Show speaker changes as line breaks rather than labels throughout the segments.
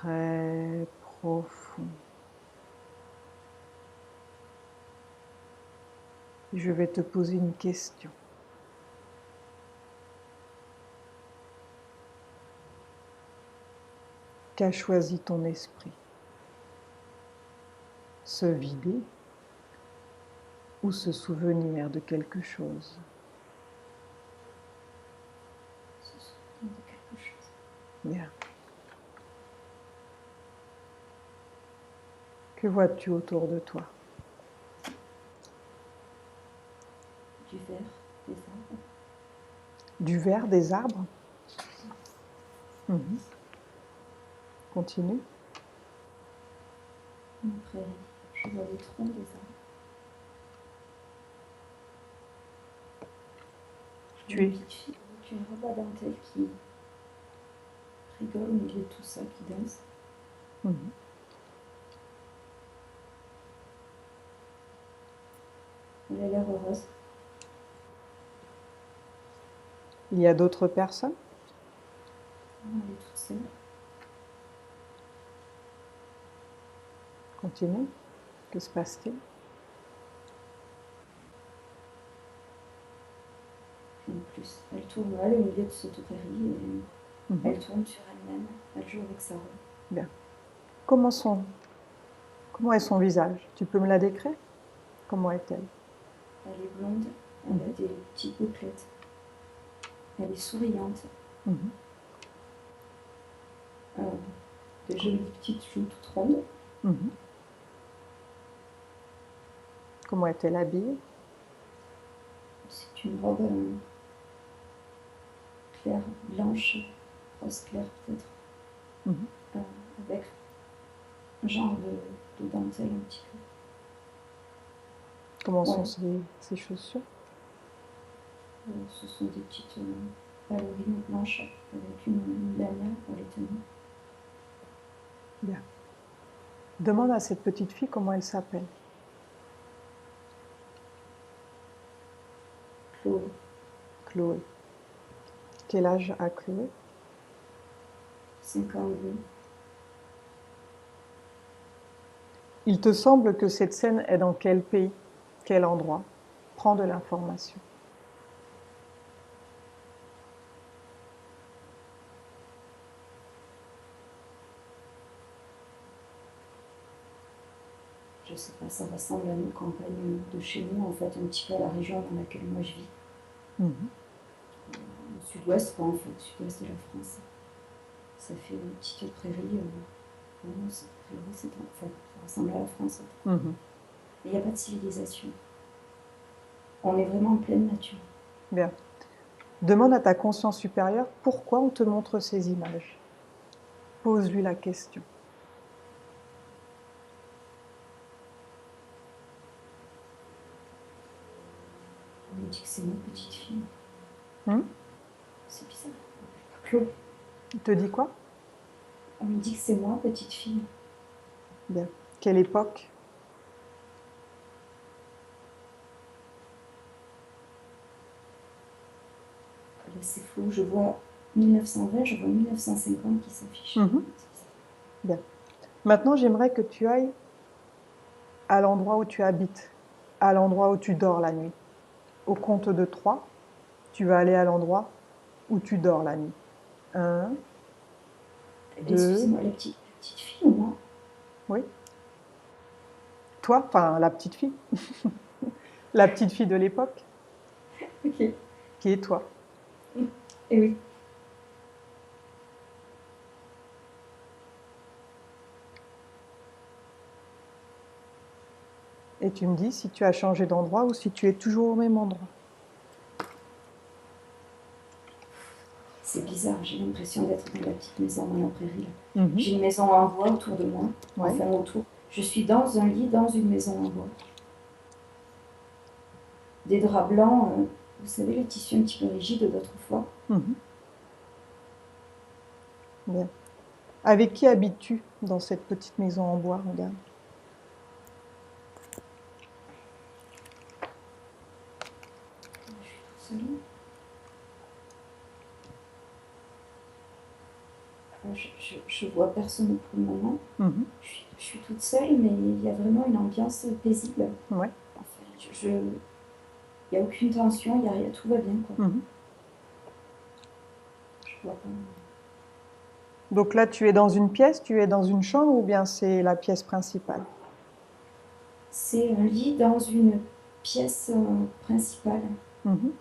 très profond. Je vais te poser une question. Qu'a choisi ton esprit? Se vider ou se souvenir de quelque chose?
Se souvenir de quelque chose.
Bien. Que vois-tu autour de toi?
Du verre, des arbres.
Du verre, des arbres? Mhm. Continue.
Une prairie. Je vois les troncs des arbres.
Tu
Une
es
petite fille avec une robe à dentelle qui rigole au milieu de tout ça, qui danse.
Mhm.
Elle a l'air heureuse.
Il y a d'autres personnes?
Non, elle est toute seule.
Continue. Que se passe-t-il?
En plus, elle tourne, elle est au milieu de cette prairie et
Mhm.
elle tourne sur elle-même. Elle joue avec sa robe.
Bien. Comment est son visage? Tu peux me la décrire? Comment est-elle?
Elle est blonde, elle a des petites bouclettes. Elle est souriante.
Mhm.
De jolies petites joues toutes rondes.
Mhm. Comment est-elle habillée?
C'est une robe claire, blanche, rose clair peut-être,
Mhm.
avec un genre de dentelle un petit peu.
Comment sont
Ouais.
ses chaussures?
Ce sont des petites ballerines blanches avec une lanière pour les tenir.
Bien. Demande à cette petite fille comment elle s'appelle.
Chloé,
Chloé. Quel âge a Chloé?
52.
Il te semble que cette scène est dans quel pays? Quel endroit? Prends de l'information.
Je sais pas, ça ressemble à une campagne de chez nous, en fait, un petit peu à la région dans laquelle moi je vis.
Mhm.
Au sud-ouest, quoi, en fait, sud-ouest de la France. Ça fait une petite prairie. Ça ressemble à la France.
Mhm.
Il n'y a pas de civilisation. On est vraiment en pleine nature.
Bien. Demande à ta conscience supérieure pourquoi on te montre ces images. Pose-lui la question.
On me dit que c'est ma petite fille.
Hmm?
C'est bizarre. Chloé.
Il te dit quoi?
On me dit que c'est moi, petite fille.
Bien. Quelle époque?
Là, c'est flou. Je vois 1920, je vois 1950 qui s'affiche.
Mhm. Bien. Maintenant, j'aimerais que tu ailles à l'endroit où tu habites, à l'endroit où tu dors la nuit. Au compte de 3, tu vas aller à l'endroit où tu dors la nuit. 1, 2,
Excusez-moi, la petite fille ou moi?
oui. Toi, enfin la petite fille. La petite fille de l'époque,
Ok.
qui est toi.
Et oui.
Et tu me dis si tu as changé d'endroit ou si tu es toujours au même endroit.
C'est bizarre, j'ai l'impression d'être dans la petite maison dans la prairie.
Mhm.
J'ai une maison en bois autour de moi.
Ouais.
Enfin, autour. Je suis dans un lit, dans une maison en bois. Des draps blancs, vous savez, le tissu un petit peu rigide d'autrefois.
Mhm. Bien. Avec qui habites-tu dans cette petite maison en bois? Regarde.
Je suis toute seule. Je vois personne pour le moment.
Mhm.
Je suis toute seule, mais il y a vraiment une ambiance paisible.
Ouais.
Enfin, il n'y a aucune tension, tout va bien, quoi.
Mhm.
Je vois pas.
Donc là, tu es dans une pièce, tu es dans une chambre ou bien c'est la pièce principale?
C'est un lit dans une pièce principale.
Mhm.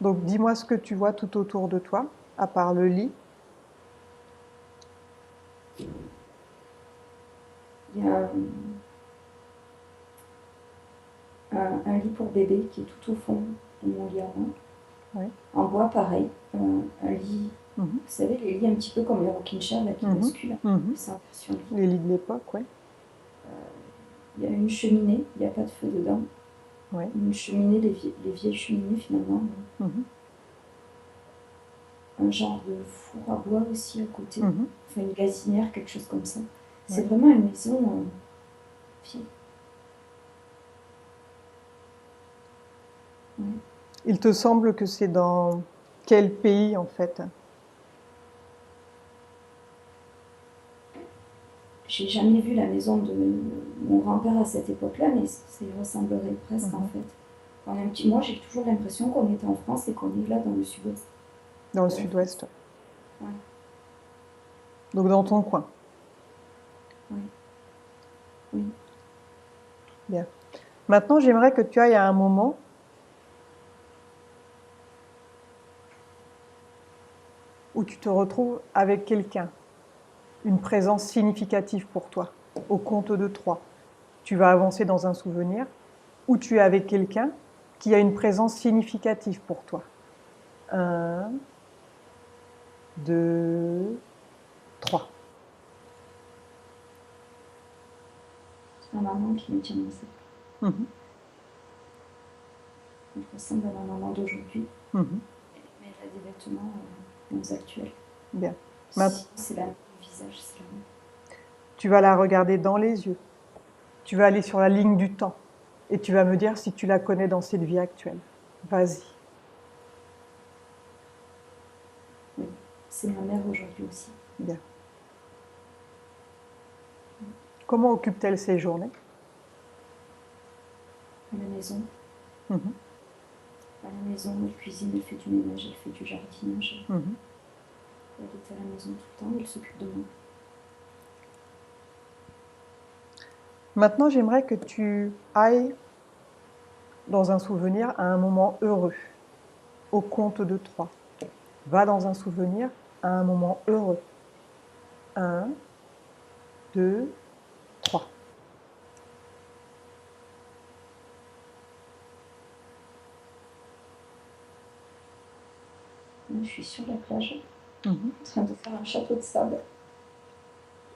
Donc dis-moi ce que tu vois tout autour de toi, à part le lit.
Il y a un lit pour bébé qui est tout au fond de mon lit à moi.
Oui.
En bois, pareil. Un lit,
Mhm.
vous savez, les lits un petit peu comme les rocking chairs là, qui basculent.
Mhm.
C'est en version lit.
Les lits de l'époque, oui.
Il y a une cheminée, il n'y a pas de feu dedans.
Oui.
Une cheminée, les vieilles cheminées finalement.
Mhm.
Un genre de four à bois aussi à côté.
Mhm.
Enfin, une gazinière, quelque chose comme ça. C'est
Ouais.
vraiment une maison vieille. Ouais.
Il te semble que c'est dans quel pays en fait?
J'ai jamais vu la maison de mon grand-père à cette époque-là, mais ça y ressemblerait presque en fait. Moi, j'ai toujours l'impression qu'on était en France et qu'on est là dans le sud-ouest.
Dans le sud-ouest.
Ouais.
Donc dans ton coin.
Oui. Oui.
Bien. Maintenant, j'aimerais que tu ailles à un moment où tu te retrouves avec quelqu'un, une présence significative pour toi, au compte de 3. Tu vas avancer dans un souvenir où tu es avec quelqu'un qui a une présence significative pour toi. 1, 2, 3.
C'est ma maman qui me tient dans ses bras.
Mhm.
Elle ressemble à ma maman d'aujourd'hui,
Mhm.
mais elle a des vêtements moins actuels.
Bien.
C'est la même, le visage, c'est la même.
Tu vas la regarder dans les yeux. Tu vas aller sur la ligne du temps et tu vas me dire si tu la connais dans cette vie actuelle. Vas-y.
Oui, c'est ma mère aujourd'hui aussi.
Bien. Comment occupe-t-elle ses journées?
À la maison.
Mhm.
À la maison, elle cuisine, elle fait du ménage, elle fait du jardinage.
Mhm.
Elle est à la maison tout le temps, elle s'occupe de moi.
Maintenant, j'aimerais que tu ailles dans un souvenir à un moment heureux, au compte de 3. Va dans un souvenir à un moment heureux. 1, 2, 3.
Là, je suis sur la plage,
Mhm.
en train de faire un château de sable.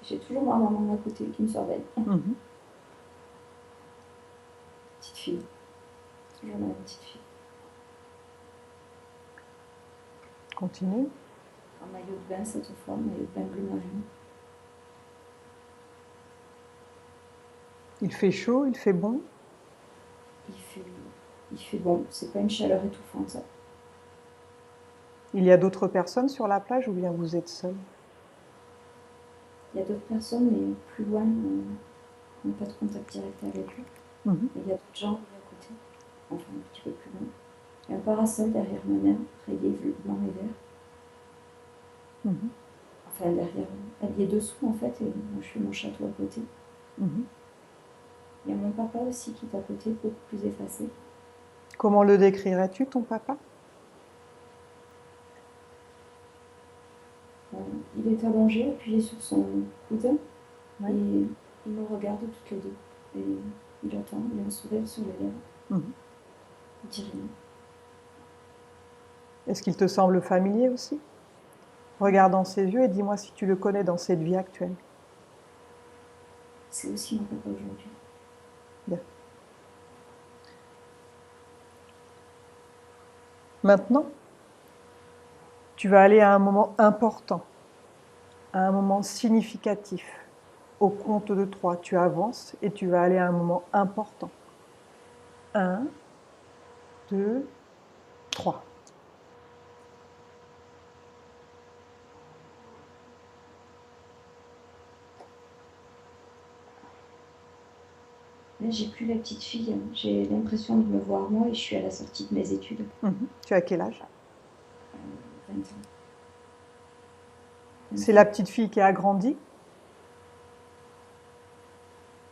J'ai toujours ma maman à côté qui me surveille.
Mhm.
Petite fille. Toujours ma petite fille.
Continue.
En maillot de bain cette fois, maillot de bain bleu marine.
Il fait chaud, il fait bon.
Il fait bon, c'est pas une chaleur étouffante ça.
Il y a d'autres personnes sur la plage ou bien vous êtes seul?
Il y a d'autres personnes, mais plus loin, on n'a pas de contact direct avec eux.
Mhm.
Il y a d'autres gens à côté, enfin un petit peu plus loin. Il y a un parasol derrière ma mère, rayé blanc et vert.
Mhm.
Enfin derrière, elle y est dessous en fait, et moi je fais mon château à côté.
Mhm.
Il y a mon papa aussi qui est à côté, beaucoup plus effacé.
Comment le décrirais-tu, ton papa?
Il est allongé, appuyé sur son coude,
Ouais.
et il nous regarde toutes les deux. Et il attend, il a un sourire sur les lèvres.
Mhm.
Il dit rien.
Est-ce qu'il te semble familier aussi? Regarde dans ses yeux et dis-moi si tu le connais dans cette vie actuelle.
C'est aussi mon papa aujourd'hui.
Bien. Maintenant, tu vas aller à un moment important, à un moment significatif. Au compte de 3, tu avances et tu vas aller à un moment important. 1, 2, 3.
Là, j'ai plus la petite fille. J'ai l'impression de me voir moi et je suis à la sortie de mes études.
Tu as quel âge?
20 ans.
C'est la petite fille qui a grandi?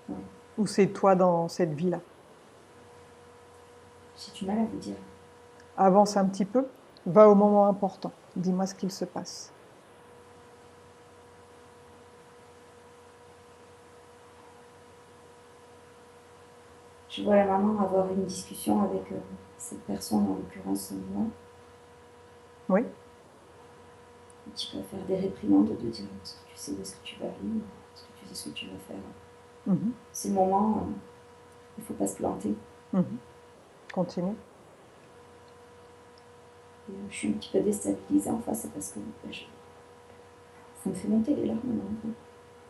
Ouais.
Ou c'est toi dans cette vie-là?
J'ai du mal à vous dire.
Avance un petit peu, va au moment important. Dis-moi ce qu'il se passe.
Je vois la maman avoir une discussion avec cette personne, en l'occurrence moi.
Oui.
Qui va faire des réprimandes, de dire est-ce que tu sais où est-ce que tu vas vivre, est-ce que tu sais ce que tu vas faire. C'est le moment, il ne faut pas se planter.
Continue.
Et je suis un petit peu déstabilisée en face parce que ça me fait monter les larmes. Hein.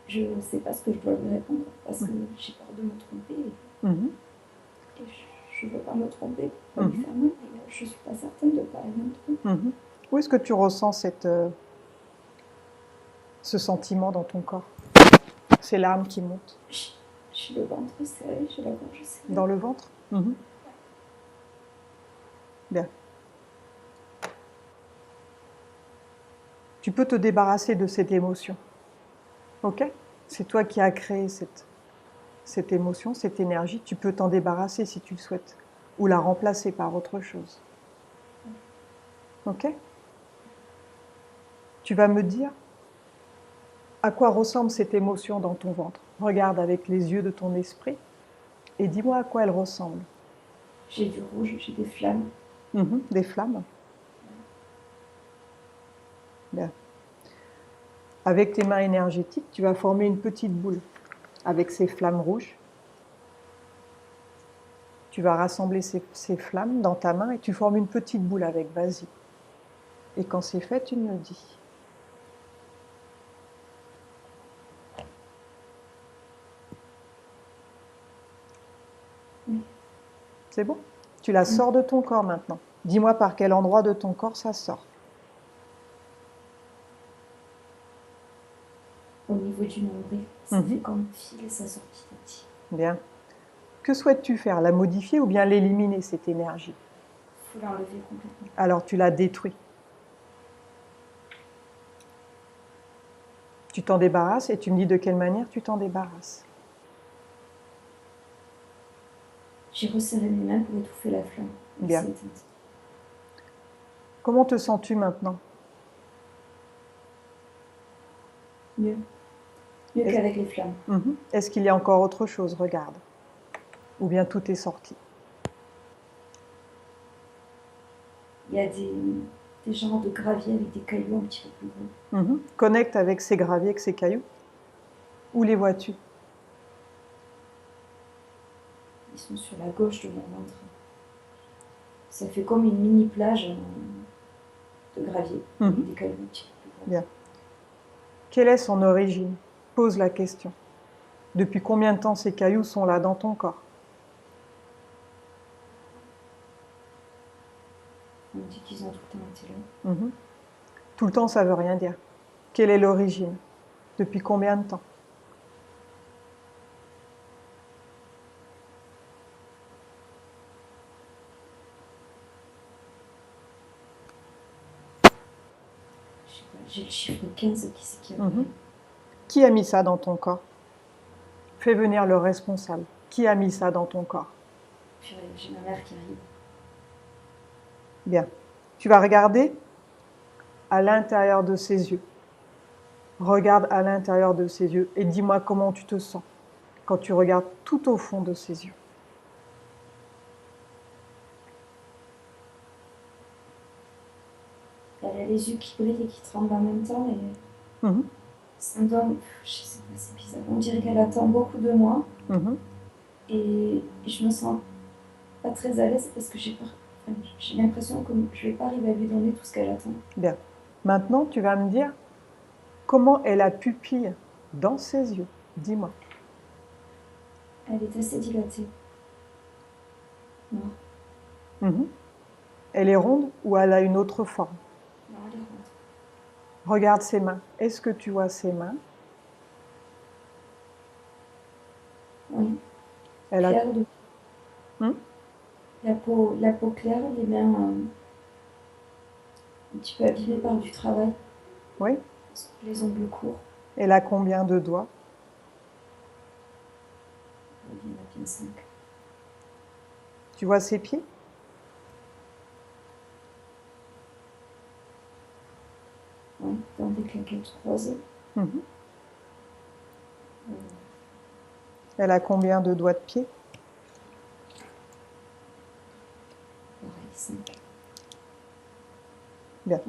Je ne sais pas ce que je dois lui répondre parce que j'ai peur de me tromper. Et je ne veux pas me tromper pour pas lui faire mal, mais je ne suis pas certaine de ne pas aller me tromper.
Où est-ce que tu ressens ce sentiment dans ton corps? Ces larmes qui montent?
J'ai le ventre serré, j'ai la gorge serrée.
Dans le ventre? Bien. Tu peux te débarrasser de cette émotion. Ok? C'est toi qui as créé cette émotion, cette énergie. Tu peux t'en débarrasser si tu le souhaites. Ou la remplacer par autre chose. Ok? Tu vas me dire à quoi ressemble cette émotion dans ton ventre. Regarde avec les yeux de ton esprit et dis-moi à quoi elle ressemble.
J'ai du rouge, j'ai des flammes.
Des flammes? Bien. Avec tes mains énergétiques, tu vas former une petite boule avec ces flammes rouges. Tu vas rassembler ces flammes dans ta main et tu formes une petite boule avec, vas-y. Et quand c'est fait, tu me le dis.
Oui.
C'est bon? Tu la sors de ton corps maintenant. Dis-moi par quel endroit de ton corps ça sort.
Au niveau du nombril, ça fait comme fil et ça sort petit à petit.
Bien. Que souhaites-tu faire? La modifier ou bien l'éliminer, cette énergie?
Il faut l'enlever complètement.
Alors tu la détruis. Tu t'en débarrasses et tu me dis de quelle manière tu t'en débarrasses.
J'ai resserré mes mains pour étouffer la flamme.
Bien. Comment te sens-tu maintenant?
Mieux. Mieux qu'avec les flammes.
Est-ce qu'il y a encore autre chose? Regarde. Ou bien tout est sorti?
Il y a des genres de graviers avec des cailloux un petit peu plus gros.
Connecte avec ces graviers, avec ces cailloux. Où les vois-tu?
Ils sont sur la gauche de mon ventre. Ça fait comme une mini plage de gravier, avec des cailloux un petit peu plus gros.
Bien. Quelle est son origine? Pose la question. Depuis combien de temps ces cailloux sont là dans ton corps?
On dit qu'ils ont tout le temps été là.
Tout le temps, ça ne veut rien dire. Quelle est l'origine? Depuis combien de temps?
J'ai le chiffre 15 qui apparaît.
Qui a mis ça dans ton corps? Fais venir le responsable. Qui a mis ça dans ton corps?
J'ai ma mère qui arrive.
Bien. Tu vas regarder à l'intérieur de ses yeux. Regarde à l'intérieur de ses yeux et dis-moi comment tu te sens quand tu regardes tout au fond de ses yeux.
Elle a les yeux qui brillent et qui tremblent en même temps et ça me donne, je sais pas, c'est bizarre, on dirait qu'elle attend beaucoup de moi et je me sens pas très à l'aise parce que j'ai l'impression que je vais pas arriver à lui donner tout ce qu'elle attend.
Bien. Maintenant, tu vas me dire comment est la pupille dans ses yeux. Dis-moi.
Elle est assez dilatée.
Noire. Elle est ronde ou elle a une autre forme?
Non, elle est ronde.
Regarde ses mains. Est-ce que tu vois ses mains?
Oui.
Elle a...
Claire,
Hmm.
la peau claire, les mains un petit peu abîmées par du travail.
Oui.
Les ongles courts.
Elle a combien de doigts?
Il y en a bien 5.
Tu vois ses pieds?
Oui, dans des claquettes croisées.
Mhm. Elle a combien de doigts de pied?
Pareil, 5.
Bien.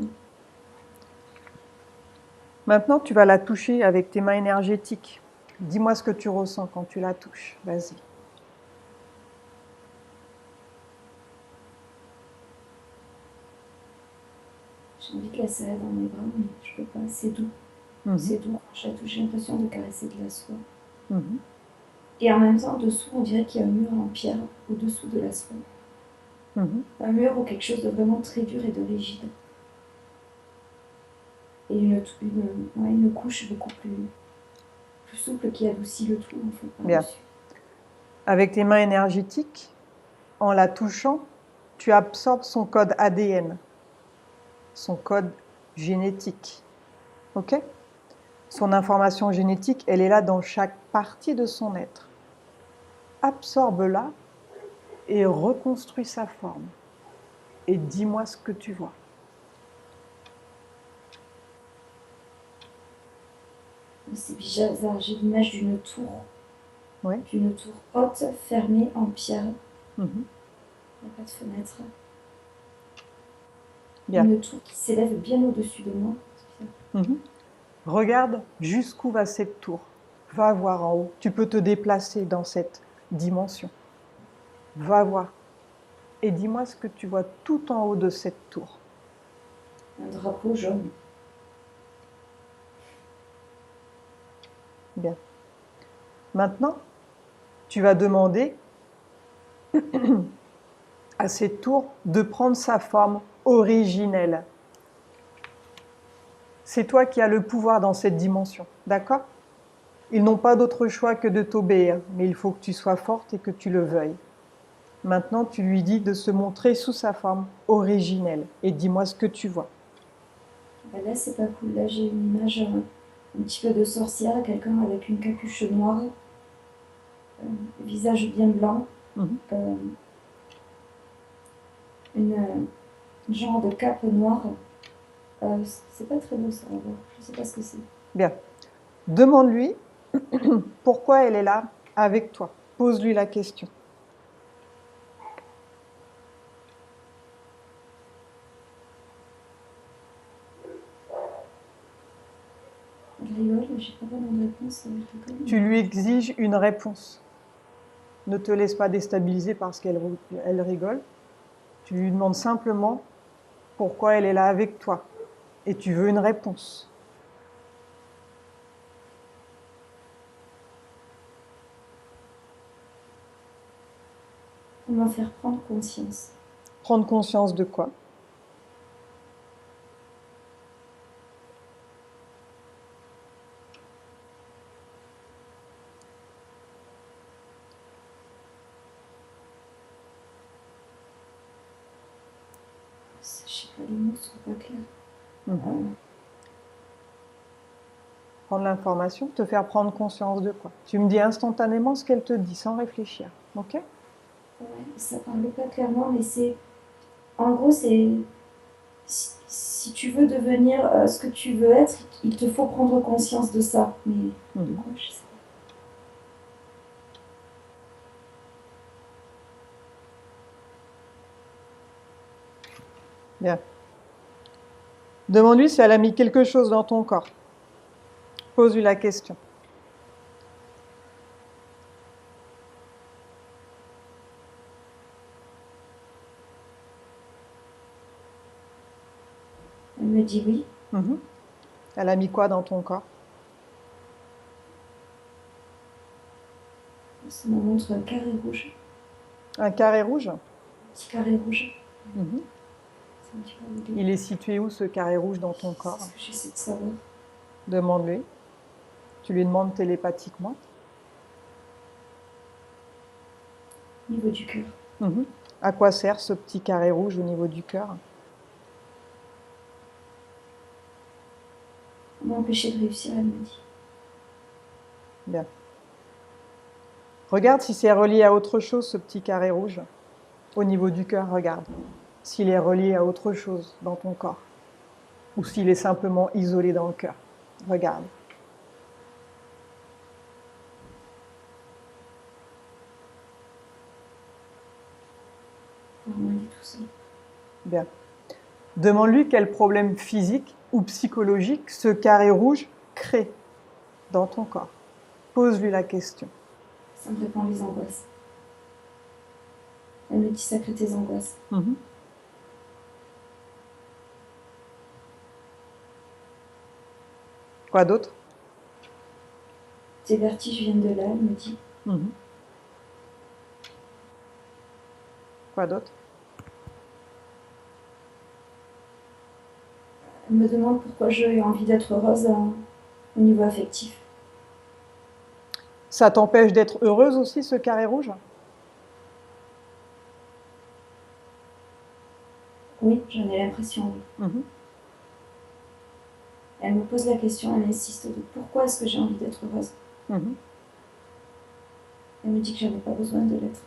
Maintenant, tu vas la toucher avec tes mains énergétiques. Dis-moi ce que tu ressens quand tu la touches. Vas-y.
J'ai envie de la serrer dans mes bras, mais je peux pas. C'est doux. C'est doux. Quand je la touche, j'ai l'impression de caresser de la soie. Et en même temps, dessous, on dirait qu'il y a un mur en pierre au-dessous de la soie. Un mur ou quelque chose de vraiment très dur et de rigide. Et une couche beaucoup plus souple qui adoucit le tout, en fait, par-dessus.
Avec tes mains énergétiques, en la touchant, tu absorbes son code ADN, son code génétique. Ok? Son information génétique, elle est là dans chaque partie de son être. Absorbe-la et reconstruis sa forme. Et dis-moi ce que tu vois.
C'est bizarre, j'ai l'image d'une tour.
Oui.
D'une tour haute, fermée en pierre.
Il
n'y a pas de fenêtre.
Bien.
Une tour qui s'élève bien au-dessus de moi.
Regarde jusqu'où va cette tour. Va voir en haut. Tu peux te déplacer dans cette dimension. Va voir. Et dis-moi ce que tu vois tout en haut de cette tour.
Un drapeau jaune.
Bien. Maintenant, tu vas demander à cette tour de prendre sa forme originelle. C'est toi qui as le pouvoir dans cette dimension, d'accord? Ils n'ont pas d'autre choix que de t'obéir, mais il faut que tu sois forte et que tu le veuilles. Maintenant, tu lui dis de se montrer sous sa forme originelle. Et dis-moi ce que tu vois.
Ben là, c'est pas cool. Là, j'ai une image un petit peu de sorcière, quelqu'un avec une capuche noire, visage bien blanc, une genre de cape noire. C'est pas très beau ça à voir. Je sais pas ce que c'est.
Bien. Demande-lui pourquoi elle est là avec toi. Pose-lui la question.
Elle rigole, j'ai pas vraiment de réponse.
Tu lui exiges une réponse. Ne te laisse pas déstabiliser parce qu'elle rigole. Tu lui demandes simplement pourquoi elle est là avec toi. Et tu veux une réponse.
Comment faire prendre conscience?
Prendre conscience de quoi?
Je sais pas, les mots sont pas clairs.
Prendre l'information, te faire prendre conscience de quoi? Tu me dis instantanément ce qu'elle te dit, sans réfléchir, ok?
Ouais, ça parle pas clairement, mais c'est... En gros, c'est... Si tu veux devenir ce que tu veux être, il te faut prendre conscience de ça. Mais de quoi, je sais pas.
Bien. Demande-lui si elle a mis quelque chose dans ton corps. Pose-lui la question.
Elle me dit oui.
Elle a mis quoi dans ton corps?
Ça me montre un carré rouge.
Un carré rouge?
Un petit carré rouge.
Il est situé où ce carré rouge dans ton corps?
C'est ce que j'essaie de savoir.
Demande-lui. Tu lui demandes télépathiquement.
au niveau du cœur.
À quoi sert ce petit carré rouge au niveau du cœur?
M'empêcher de réussir, elle me dit.
Bien. Regarde si c'est relié à autre chose, ce petit carré rouge. Au niveau du cœur, regarde. S'il est relié à autre chose dans ton corps. Ou s'il est simplement isolé dans le cœur. Regarde.
Vraiment, il est tout seul.
Bien. Demande-lui quel problème physique ou psychologique ce carré rouge crée dans ton corps. Pose-lui la question.
Ça me répond les angoisses. Elle me dit ça crée tes angoisses.
Quoi d'autre?
Tes vertiges viennent de là, elle me dit.
Quoi d'autre?
Elle me demande pourquoi j'ai envie d'être heureuse au niveau affectif.
Ça t'empêche d'être heureuse aussi, ce carré rouge?
Oui, j'en ai l'impression, oui. Elle me pose la question, elle insiste de pourquoi est-ce que j'ai envie d'être heureuse. Elle me dit que je n'avais pas besoin de l'être.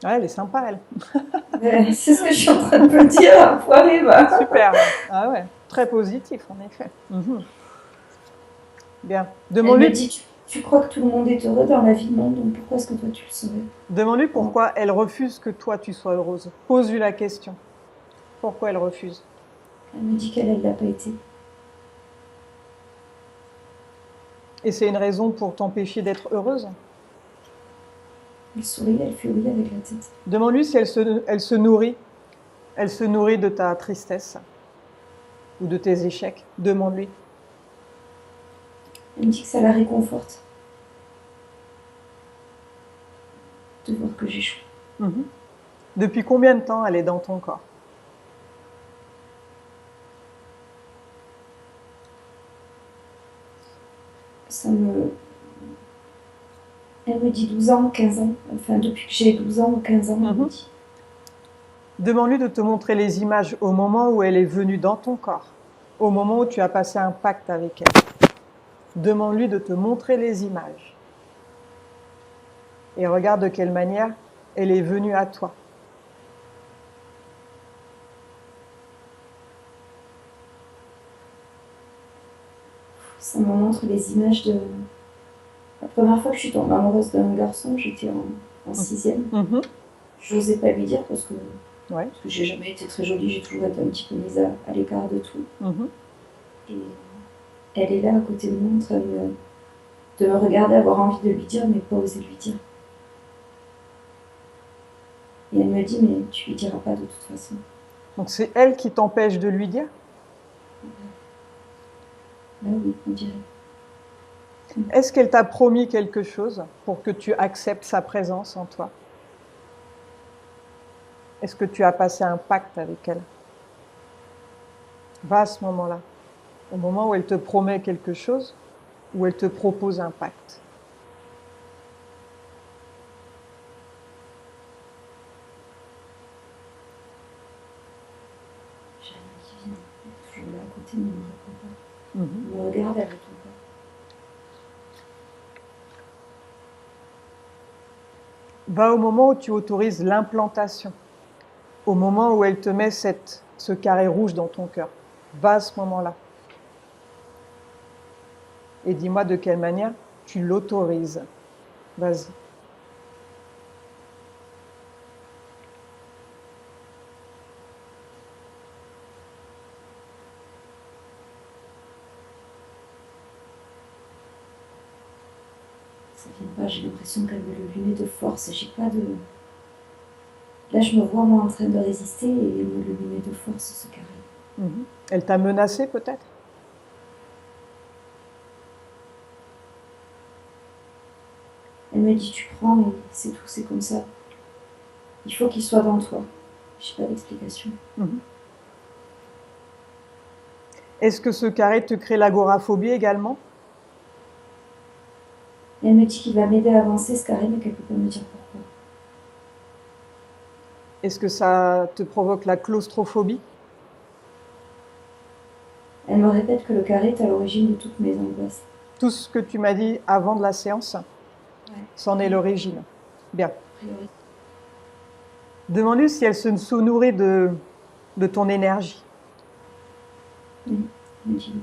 Ouais, elle est sympa, elle.
C'est ce que je suis en train de me dire, enfoiré, va.
Super. Ah ouais, très positif, en effet. Bien.
Elle me dit, tu crois que tout le monde est heureux dans la vie? Non, donc pourquoi est-ce que toi tu le serais?
Demande-lui pourquoi elle refuse que toi tu sois heureuse. Pose-lui la question. Pourquoi elle refuse?
Elle me dit qu'elle l'a pas été.
Et c'est une raison pour t'empêcher d'être heureuse?
Elle sourit, elle fait oui avec la tête.
Demande-lui si elle se nourrit. Elle se nourrit de ta tristesse ou de tes échecs. Demande-lui.
Elle me dit que ça la réconforte de voir que j'échoue.
Depuis combien de temps elle est dans ton corps?
Elle me dit 12 ans ou 15 ans. Enfin, depuis que j'ai 12 ans ou 15 ans, elle me dit.
Demande-lui de te montrer les images au moment où elle est venue dans ton corps, au moment où tu as passé un pacte avec elle. Demande-lui de te montrer les images. Et regarde de quelle manière elle est venue à toi.
Ça me montre les images de... La première fois que je suis tombée amoureuse d'un garçon, j'étais en 6e. Je n'osais pas lui dire parce que j'ai jamais été très jolie, j'ai toujours été un petit peu mise à l'écart de tout. Et elle est là à côté de moi en train de me regarder, avoir envie de lui dire, mais pas oser lui dire. Et elle me dit, mais tu lui diras pas de toute façon.
Donc c'est elle qui t'empêche de lui dire?
Là oui, on dirait.
Est-ce qu'elle t'a promis quelque chose pour que tu acceptes sa présence en toi? Est-ce que tu as passé un pacte avec elle? Va à ce moment-là, au moment où elle te promet quelque chose, où elle te propose un pacte.
J'ai rien qui vient, elle est toujours là à côté, mais elle ne me répond pas. Elle me regarde, elle ne répond pas.
Va au moment où tu autorises l'implantation, au moment où elle te met ce carré rouge dans ton cœur. Va à ce moment-là. Et dis-moi de quelle manière tu l'autorises. Vas-y.
Ça vient pas, j'ai l'impression qu'elle me le lunait de force. J'ai pas de... Là, je me vois moi en train de résister et elle me le lunait de force, ce carré.
Elle t'a menacé peut-être?
Elle me dit, tu prends et c'est tout, c'est comme ça. Il faut qu'il soit dans toi. Je n'ai pas d'explication.
Est-ce que ce carré te crée l'agoraphobie également?
Elle me dit qu'il va m'aider à avancer ce carré, mais qu'elle ne peut pas me dire pourquoi.
Est-ce que ça te provoque la claustrophobie?
Elle me répète que le carré est à l'origine de toutes mes angoisses.
Tout ce que tu m'as dit avant de la séance,
Ouais.
c'en est l'origine. Bien.
A priori.
Demande-lui si elle se nourrit de ton énergie.
Oui, elle me dit oui.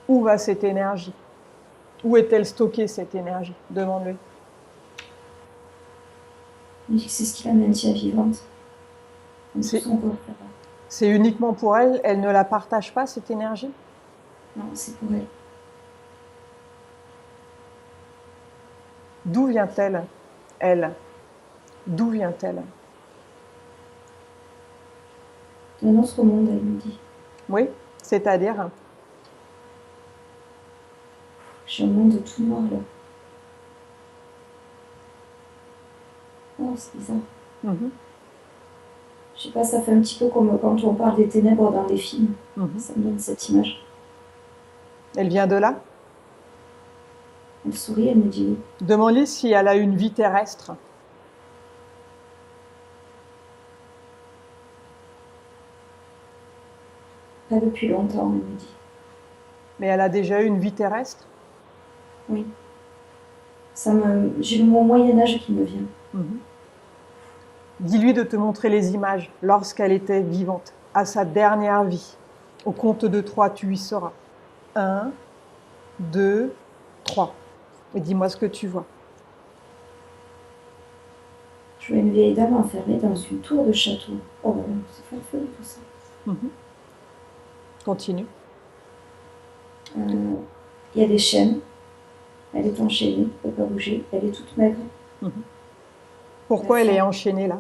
Où va cette énergie? Où est-elle stockée, cette énergie? Demande-lui.
Elle me dit que c'est ce qui la maintient vivante. Comme tout son corps.
C'est uniquement pour elle? Elle ne la partage pas, cette énergie?
Non, c'est pour elle.
D'où vient-elle, elle? D'où vient-elle?
D'un autre monde, elle me dit.
Oui, c'est-à-dire?
J'ai un monde tout noir là. Oh, c'est bizarre. Je sais pas, ça fait un petit peu comme quand on parle des ténèbres dans les films. Ça me donne cette image.
Elle vient de là?
Elle sourit, elle me dit oui.
Demande-lui si elle a une vie terrestre.
Pas depuis longtemps, elle me dit.
Mais elle a déjà eu une vie terrestre?
Oui. J'ai le mot Moyen-Âge qui me vient.
Dis-lui de te montrer les images lorsqu'elle était vivante, à sa dernière vie. Au compte de 3, tu y seras. 1, 2, 3. Et dis-moi ce que tu vois.
Je vois une vieille dame enfermée dans une tour de château. Oh, c'est farfelu tout ça.
Continue.
Il y a des chaînes. Elle est enchaînée, elle ne peut pas bouger. Elle est toute maigre.
Pourquoi elle est enchaînée là?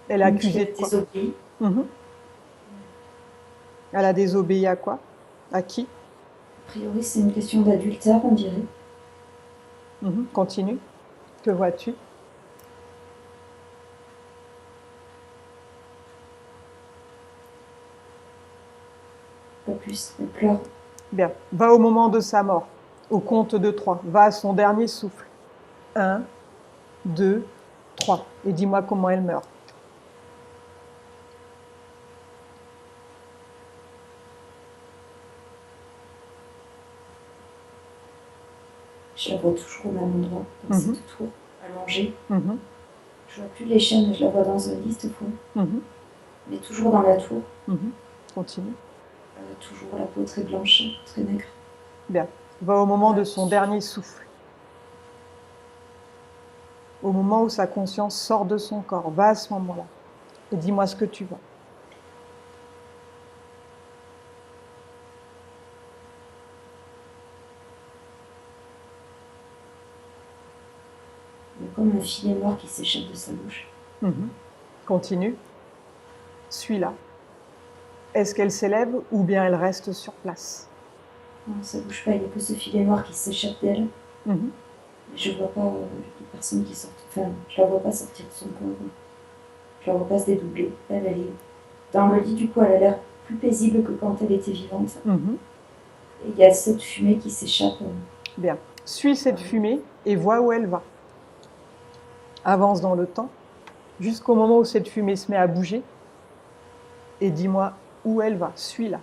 Elle est accusée de quoi?
Désobéie.
Elle a désobéi à quoi? À qui?
A priori, c'est une question d'adultère, on dirait.
Continue. Que vois-tu?
Pas plus, elle pleure.
Bien. Va au moment de sa mort. Au compte de 3. Va à son dernier souffle. 1, 2, 3. Et dis-moi comment elle meurt.
Je la vois toujours au même endroit, dans cette tour, allongée. Je ne vois plus les chaînes, je la vois dans un lit cette fois. Mais toujours dans la tour.
Continue.
Toujours la peau très blanche, très maigre.
Bien. Va au moment de son dernier souffle. Au moment où sa conscience sort de son corps. Va à ce moment-là. Et dis-moi ce que tu vois.
Il y a comme un filet noir qui s'échappe de sa bouche.
Continue. Suis-la. Est-ce qu'elle s'élève ou bien elle reste sur place?
Non, ça ne bouge pas, il n'y a que ce filet noir qui s'échappe d'elle. Je ne vois pas les personnes qui sortent. Enfin, je ne la vois pas sortir de son corps. Je ne la vois pas se dédoubler. Elle est dans le lit, du coup, elle a l'air plus paisible que quand elle était vivante. Et il y a cette fumée qui s'échappe.
Bien. Suis cette fumée et vois où elle va. Avance dans le temps jusqu'au moment où cette fumée se met à bouger. Et dis-moi où elle va. Suis-la.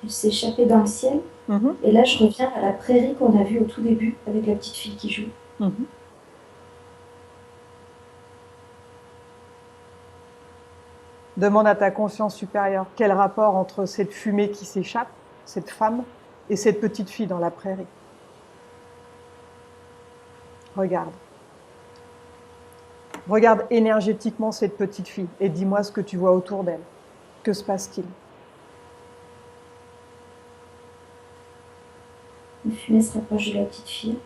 Elle s'est échappée dans le ciel. Et là, je reviens à la prairie qu'on a vue au tout début avec la petite fille qui joue.
Demande à ta conscience supérieure quel rapport entre cette fumée qui s'échappe, cette femme, et cette petite fille dans la prairie. Regarde. Regarde énergétiquement cette petite fille et dis-moi ce que tu vois autour d'elle. Que se passe-t-il?
Une fumée se rapproche de la petite fille.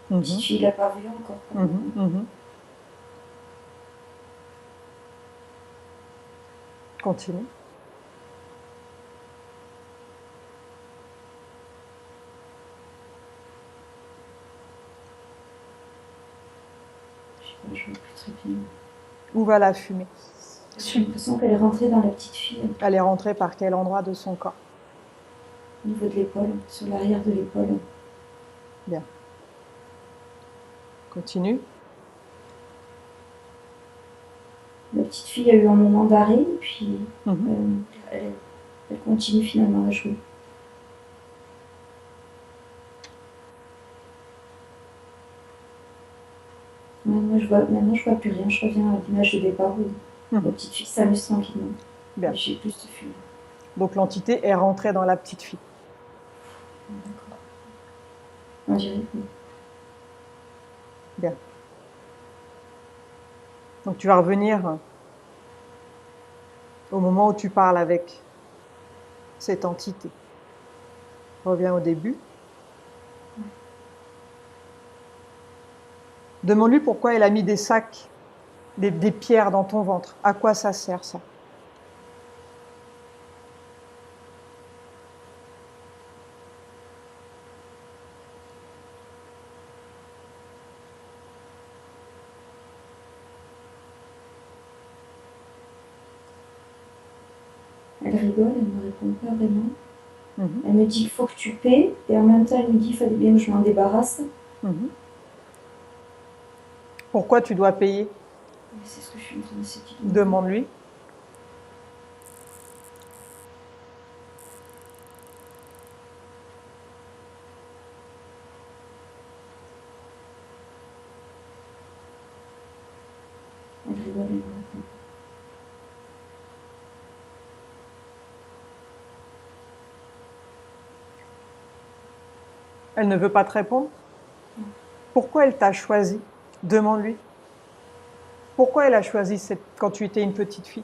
La petite fille ne l'a pas vue encore.
Continue.
Je ne vois plus très bien.
Où va la fumée?
J'ai l'impression qu'elle est rentrée dans la petite fille.
Elle est rentrée par quel endroit de son corps?
Au niveau de l'épaule, sur l'arrière de l'épaule.
Bien. Continue.
La petite fille a eu un moment d'arrêt, puis elle continue finalement à jouer. Maintenant, je vois plus rien. Je reviens à l'image de départ où la petite fille s'amuse tranquillement.
Bien.
J'ai plus de fumée.
Donc l'entité est rentrée dans la petite fille.
D'accord. On dirait que oui.
Bien. Donc tu vas revenir au moment où tu parles avec cette entité. Reviens au début. Demande-lui pourquoi elle a mis des sacs, des pierres dans ton ventre. À quoi ça sert, ça?
Elle rigole, elle ne me répond pas vraiment. Elle me dit qu'il faut que tu paies, et en même temps elle me dit qu'il fallait bien que je m'en débarrasse.
Pourquoi tu dois payer?
C'est ce que je suis en train d'essayer de dire.
Demande-lui.
Elle rigole, elle me répond.
Elle ne veut pas te répondre? Pourquoi elle t'a choisi? Demande-lui. Pourquoi elle a choisi quand tu étais une petite fille?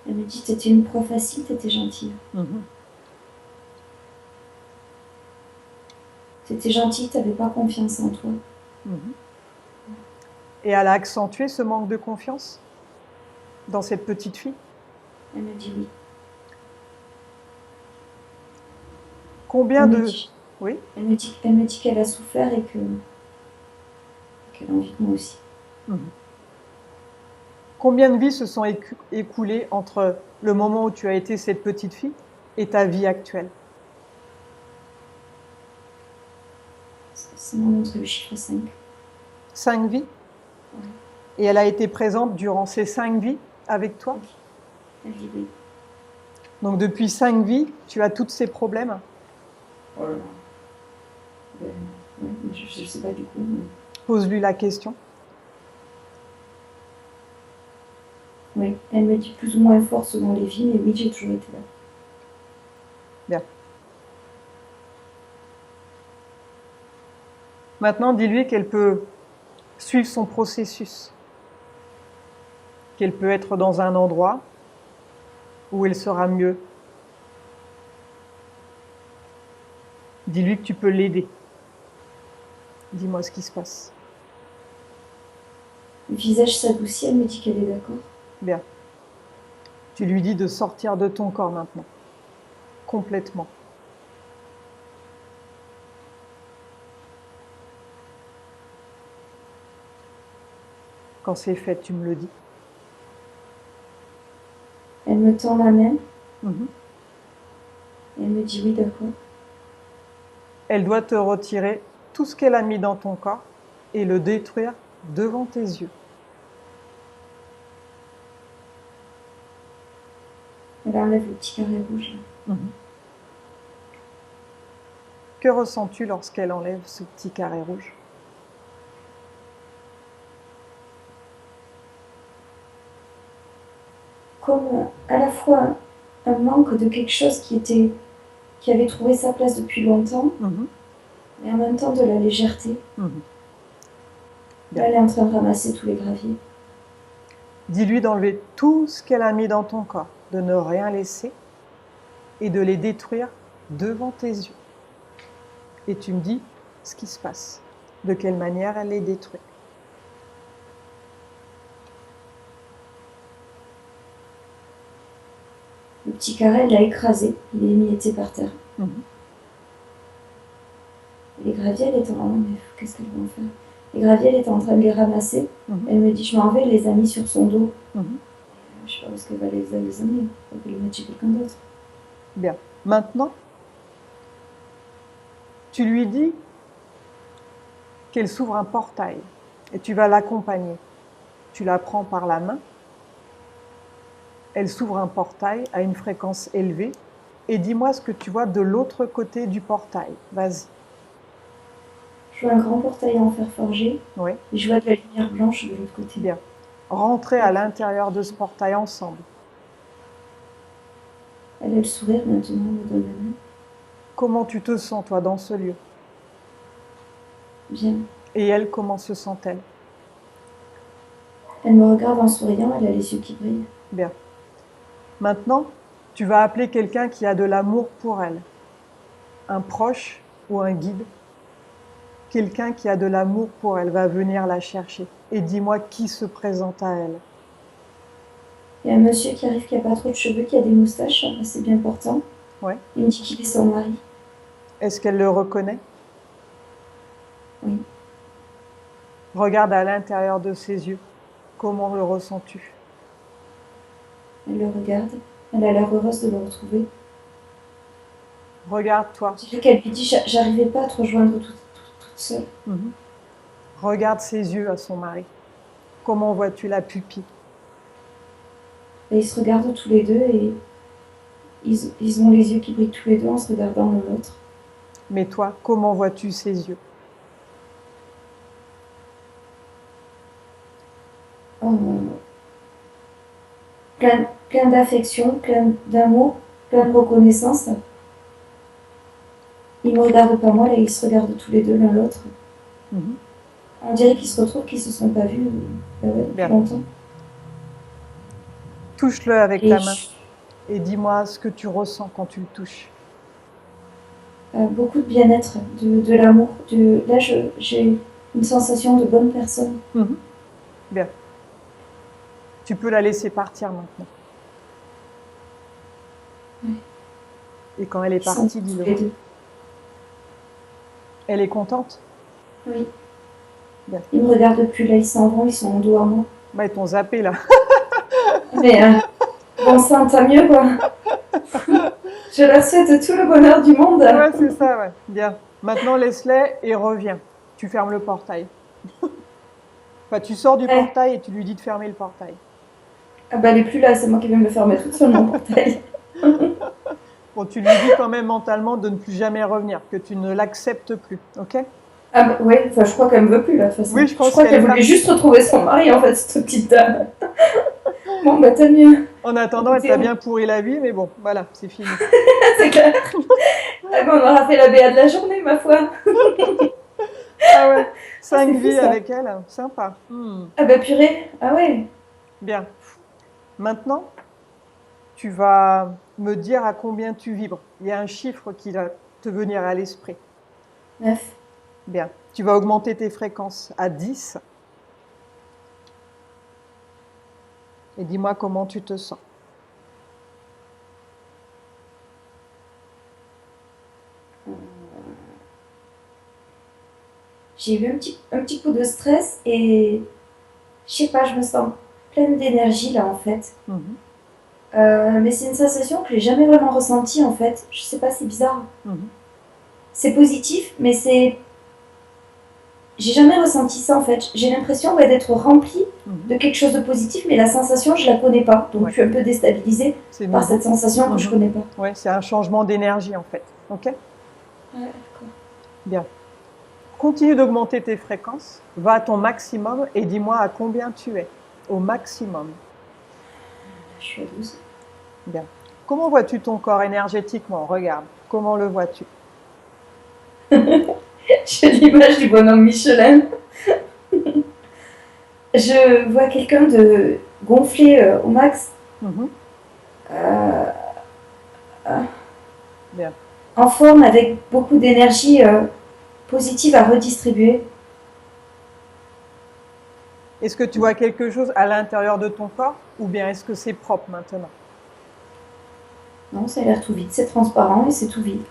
Elle me dit, t'étais une proie facile, t'étais gentille. T'étais gentille, t'avais pas confiance en toi.
Et elle a accentué ce manque de confiance dans cette petite fille?
Elle me dit oui.
Combien de... Oui.
Elle me dit qu'elle a souffert et qu'elle a envie de moi aussi.
Combien de vies se sont écoulées entre le moment où tu as été cette petite fille et ta vie actuelle?
Ça m'a montré le chiffre 5.
5 vies?
Oui.
Et elle a été présente durant ces 5 vies avec toi?
Oui. Elle dit oui.
Donc depuis 5 vies, tu as tous ces problèmes?
Oh là là. Je ne sais pas du coup. Mais...
Pose-lui la question.
Oui, elle me dit plus ou moins fort selon les vies, mais oui, j'ai toujours été là.
Bien. Maintenant, dis-lui qu'elle peut suivre son processus, qu'elle peut être dans un endroit où elle sera mieux. Dis-lui que tu peux l'aider. Dis-moi ce qui se passe.
Le visage s'adoucit, elle me dit qu'elle est d'accord.
Bien. Tu lui dis de sortir de ton corps maintenant. Complètement. Quand c'est fait, tu me le dis.
Elle me tend la main. Et elle me dit oui, d'accord.
Elle doit te retirer tout ce qu'elle a mis dans ton corps et le détruire devant tes yeux.
Elle enlève le petit carré rouge.
Que ressens-tu lorsqu'elle enlève ce petit carré rouge?
Comme à la fois un manque de quelque chose qui avait trouvé sa place depuis longtemps, mais en même temps de la légèreté. Là, elle est en train de ramasser tous les graviers.
Dis-lui d'enlever tout ce qu'elle a mis dans ton corps, de ne rien laisser et de les détruire devant tes yeux. Et tu me dis ce qui se passe, de quelle manière elle les détruit.
Le petit carré, elle l'a écrasé, il est émietté par terre. Et les graviers, elle est en mais qu'est-ce qu'elle va en faire? Les graviers, elle était en train de les ramasser. Elle me dit, je m'en vais, elle les a mis sur son dos. Je sais pas où est-ce qu'elle va les amener. Il faut qu'elle les mette chez quelqu'un d'autre.
Bien. Maintenant, tu lui dis qu'elle s'ouvre un portail et tu vas l'accompagner. Tu la prends par la main. Elle s'ouvre un portail à une fréquence élevée et dis-moi ce que tu vois de l'autre côté du portail. Vas-y.
Je vois un grand portail en fer forgé.
Oui.
Et je vois de la lumière blanche de l'autre côté.
Bien. Rentrez à l'intérieur de ce portail ensemble.
Elle a le sourire maintenant, me donne la main.
Comment tu te sens, toi, dans ce lieu?
Bien.
Et elle, comment se sent-elle?
Elle me regarde en souriant, elle a les yeux qui brillent.
Bien. Maintenant, tu vas appeler quelqu'un qui a de l'amour pour elle. Un proche ou un guide. Quelqu'un qui a de l'amour pour elle va venir la chercher. Et dis-moi qui se présente à elle.
Il y a un monsieur qui arrive qui n'a pas trop de cheveux, qui a des moustaches, c'est bien portant.
Ouais.
Il me dit qu'il est son mari.
Est-ce qu'elle le reconnaît?
Oui.
Regarde à l'intérieur de ses yeux. Comment le ressens-tu?
Elle le regarde. Elle a l'air heureuse de le retrouver.
Regarde-toi.
Je dirais qu'elle lui dit, j'arrivais pas à te rejoindre toute seule.
Regarde ses yeux à son mari. Comment vois-tu la pupille?
Et ils se regardent tous les deux et ils ont les yeux qui brillent tous les deux en se regardant l'un l'autre.
Mais toi, comment vois-tu ses yeux?
Plein d'affection, plein d'amour, plein de reconnaissance. Ils ne me regardent pas moi, là, ils se regardent tous les deux l'un l'autre. On dirait qu'ils se retrouvent, qu'ils ne se sont pas vus depuis longtemps.
Touche-le avec ta main et dis-moi ce que tu ressens quand tu le touches.
Beaucoup de bien-être, de l'amour. Là, j'ai une sensation de bonne personne.
Bien. Tu peux la laisser partir maintenant.
Oui.
Et quand elle est partie, dis-le. Elle est contente?
Oui.
Bien.
Ils me regardent plus, là, ils s'en vont, ils sont en dos à moi.
Bah, ils t'ont zappé, là.
Mais bon sang, tant mieux, quoi. Je leur souhaite tout le bonheur du monde.
Ouais, c'est ça, ouais. Bien. Maintenant, laisse-les et reviens. Tu fermes le portail. Enfin, tu sors du portail et tu lui dis de fermer le portail.
Ah bah, elle est plus là, c'est moi qui vais me le fermer toute seule, mon portail.
Bon, tu lui dis quand même mentalement de ne plus jamais revenir, que tu ne l'acceptes plus, ok?
Ah bah, ouais, enfin, je crois qu'elle me veut plus, là, de toute façon.
Oui, je crois
qu'elle voulait juste retrouver son mari, en fait, cette petite dame. Bon, bah, tant mieux.
En attendant, elle t'a bien pourri la vie, mais bon, voilà, c'est fini.
C'est clair. Ah bon, on aura fait la BA de la journée, ma foi.
Ah ouais, 5 vies avec elle, sympa.
Ah bah, purée, ah ouais.
Bien. Maintenant, tu vas me dire à combien tu vibres. Il y a un chiffre qui va te venir à l'esprit.
9.
Bien. Tu vas augmenter tes fréquences à 10. Et dis-moi comment tu te sens.
J'ai eu un petit coup de stress et je sais pas, je me sens pleine d'énergie là en fait. Mais c'est une sensation que j'ai jamais vraiment ressentie en fait. Je sais pas, c'est bizarre. C'est positif, mais j'ai jamais ressenti ça en fait. J'ai l'impression d'être remplie de quelque chose de positif, mais la sensation je la connais pas. Donc je suis un peu déstabilisée par cette sensation que je connais pas.
Ouais, c'est un changement d'énergie en fait. Ok?
Ouais, d'accord.
Bien. Continue d'augmenter tes fréquences, va à ton maximum et dis-moi à combien tu es, au maximum.
Je suis à 12.
Bien. Comment vois-tu ton corps énergétiquement? Regarde, comment le vois-tu?
J'ai l'image du bonhomme Michelin. Je vois quelqu'un de gonflé au max.
Bien.
En forme, avec beaucoup d'énergie positive à redistribuer.
Est-ce que tu vois quelque chose à l'intérieur de ton corps ou bien est-ce que c'est propre maintenant?
Non, ça a l'air tout vide. C'est transparent et c'est tout vide.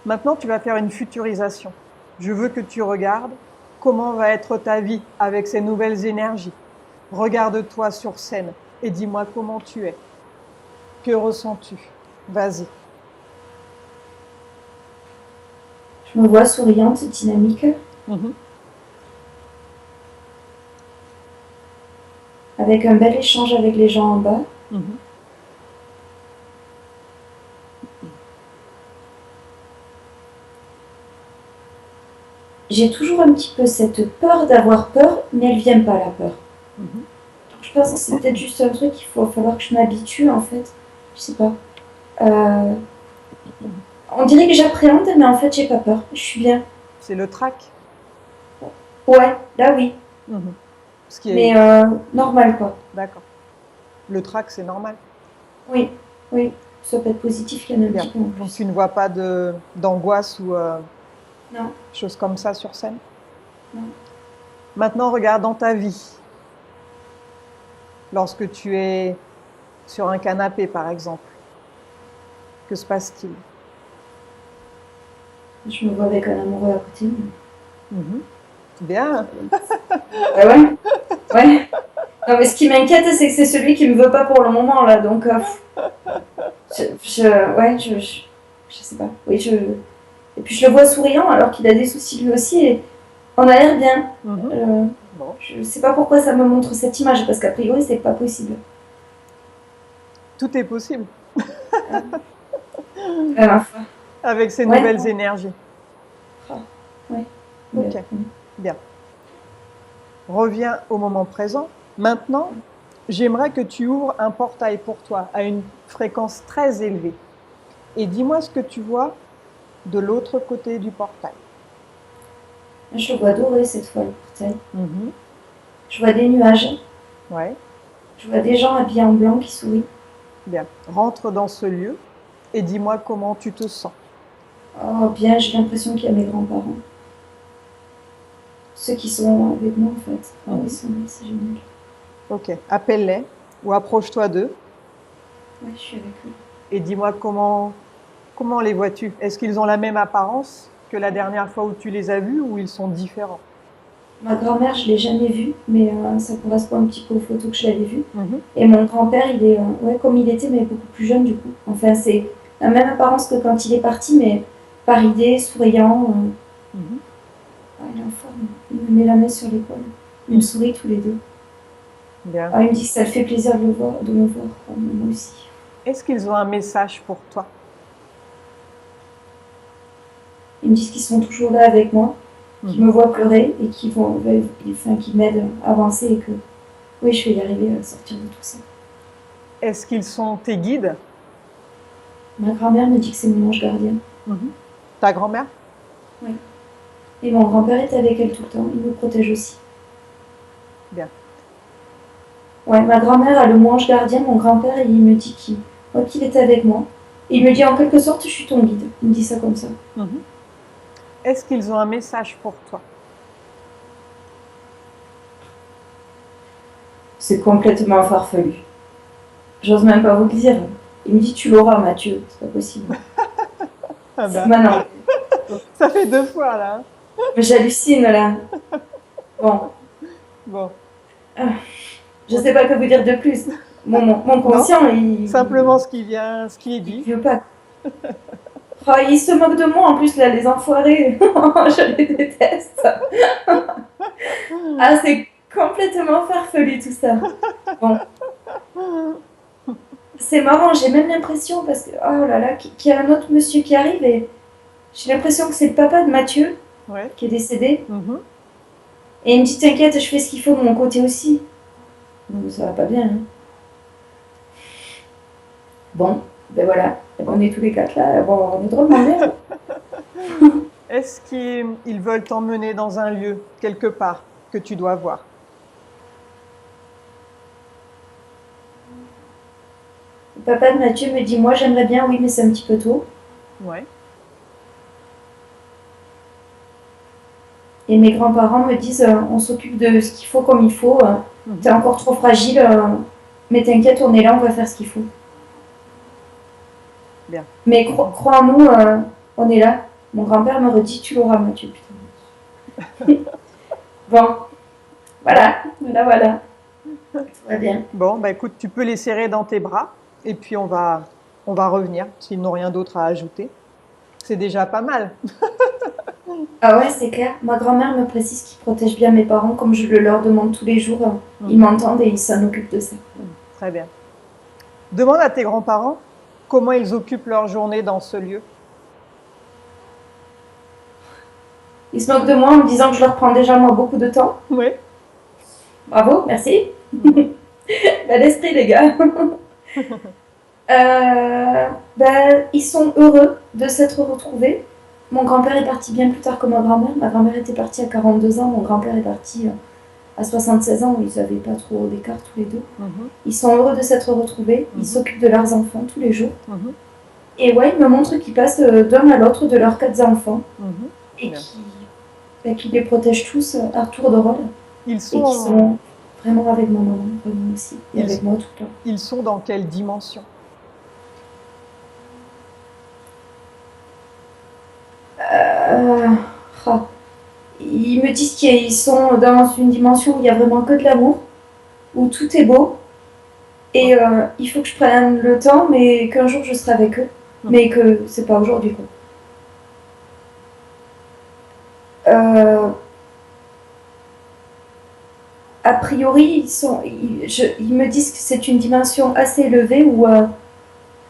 Maintenant, tu vas faire une futurisation. Je veux que tu regardes comment va être ta vie avec ces nouvelles énergies. Regarde-toi sur scène et dis-moi comment tu es. Que ressens-tu? Vas-y.
Je me vois souriante, dynamique. Avec un bel échange avec les gens en bas. J'ai toujours un petit peu cette peur d'avoir peur, mais elle vient pas, la peur. Je pense que c'est peut-être juste un truc qu'il va falloir que je m'habitue, en fait. Je sais pas. On dirait que j'appréhende, mais en fait, j'ai pas peur. Je suis bien.
C'est le trac?
Ouais, là, oui.
Ce qui est...
Mais normal, quoi.
D'accord. Le trac, c'est normal?
Oui, oui. Ça peut être positif, il y en a un petit peu en plus.
Donc, tu ne vois pas d'angoisse ou
non.
choses comme ça sur scène?
Non.
Maintenant, regarde dans ta vie. Lorsque tu es sur un canapé, par exemple, que se passe-t-il?
Je me vois avec un amoureux à côté.
Bien.
Ah ouais. Ouais. Non, mais ce qui m'inquiète, c'est que c'est celui qui me veut pas pour le moment, là. Donc, je sais pas. Oui, et puis je le vois souriant alors qu'il a des soucis lui aussi. Et on a l'air bien.
Bon.
Je sais pas pourquoi ça me montre cette image, parce qu'a priori, c'est pas possible.
Tout est possible.
Avec
ces nouvelles énergies.
Ouais.
Ok, bien. Reviens au moment présent. Maintenant, j'aimerais que tu ouvres un portail pour toi à une fréquence très élevée. Et dis-moi ce que tu vois de l'autre côté du portail.
Je vois doré cette fois, le portail. Je vois des nuages.
Ouais.
Je vois des gens habillés en blanc qui sourient.
Bien. Rentre dans ce lieu et dis-moi comment tu te sens.
Oh, bien, j'ai l'impression qu'il y a mes grands-parents. Ceux qui sont avec moi, en fait. Oh, ils sont là, c'est génial.
Ok. Appelle-les ou approche-toi d'eux.
Ouais, je suis avec eux.
Et dis-moi comment les vois-tu? Est-ce qu'ils ont la même apparence que la dernière fois où tu les as vus ou ils sont différents?
Ma grand-mère, je ne l'ai jamais vue, mais ça correspond un petit peu aux photos que je l'avais vues. Et mon grand-père, il est comme il était, mais beaucoup plus jeune du coup. Enfin, c'est la même apparence que quand il est parti, mais par idée, souriant. Il est en forme. Il me met la main sur l'épaule. Il me sourit tous les deux.
Bien.
Il me dit que ça le fait plaisir de me voir. Moi aussi.
Est-ce qu'ils ont un message pour toi?
Ils me disent qu'ils sont toujours là avec moi, qu'ils me voient pleurer et qu'ils m'aident à avancer et que oui, je vais y arriver à sortir de tout ça.
Est-ce qu'ils sont tes guides?
Ma grand-mère me dit que c'est mon ange gardien.
Ta grand-mère?
Oui. Et mon grand-père est avec elle tout le temps, il me protège aussi.
Bien.
Ouais, ma grand-mère a le mot ange gardien, mon grand-père, il me dit qu'il est avec moi. Et il me dit en quelque sorte, je suis ton guide. Il me dit ça comme ça.
Est-ce qu'ils ont un message pour toi?
C'est complètement farfelu. J'ose même pas vous le dire. Il me dit tu l'auras, Mathieu. C'est pas possible. Maintenant.
Ça fait 2 fois là.
J'hallucine là. Bon. Je sais pas que vous dire de plus. Mon conscient,
simplement ce qui est dit.
Il veut pas. Ils se moquent de moi en plus là, les enfoirés. Je les déteste. C'est complètement farfelu tout ça. Bon. C'est marrant, j'ai même l'impression, parce que, oh là là, qu'il y a un autre monsieur qui arrive et j'ai l'impression que c'est le papa de Mathieu qui est décédé. Et il me dit, t'inquiète, je fais ce qu'il faut de mon côté aussi. Donc ça va pas bien. Bon, ben voilà, on est tous les 4 là, on est drôlement bien.
Est-ce qu'ils veulent t'emmener dans un lieu, quelque part, que tu dois voir?
Le papa de Mathieu me dit, moi j'aimerais bien, oui, mais c'est un petit peu tôt.
Ouais.
Et mes grands-parents me disent, on s'occupe de ce qu'il faut comme il faut. T'es encore trop fragile, mais t'inquiète, on est là, on va faire ce qu'il faut.
Bien.
Mais crois-nous, on est là. Mon grand-père me redit, tu l'auras, Mathieu. Putain. Bon, voilà. Tout va bien.
Bon, bah écoute, tu peux les serrer dans tes bras et puis on va revenir s'ils n'ont rien d'autre à ajouter. C'est déjà pas mal.
Ah ouais, c'est clair. Ma grand-mère me précise qu'ils protègent bien mes parents, comme je le leur demande tous les jours. Ils m'entendent et ils s'en occupent de ça.
Très bien. Demande à tes grands-parents comment ils occupent leur journée dans ce lieu.
Ils se moquent de moi en me disant que je leur prends déjà moi beaucoup de temps.
Oui.
Bravo, merci. Bel esprit, les gars. Ils sont heureux de s'être retrouvés. Mon grand-père est parti bien plus tard que ma grand-mère. Ma grand-mère était partie à 42 ans. Mon grand-père est parti à 76 ans. Ils n'avaient pas trop d'écart tous les deux. Ils sont heureux de s'être retrouvés. Ils s'occupent de leurs enfants tous les jours. Et ouais, ils me montrent qu'ils passent d'un à l'autre de leurs 4 enfants. Et qui les protègent tous à tour de rôle. Et qui sont vraiment avec mon maman, vraiment aussi. Et avec moi tout le temps.
Ils sont dans quelle dimension?
Ils me disent qu'ils sont dans une dimension où il n'y a vraiment que de l'amour, où tout est beau, et il faut que je prenne le temps, mais qu'un jour je serai avec eux, mais que c'est pas aujourd'hui, quoi. A priori, ils me disent que c'est une dimension assez élevée où il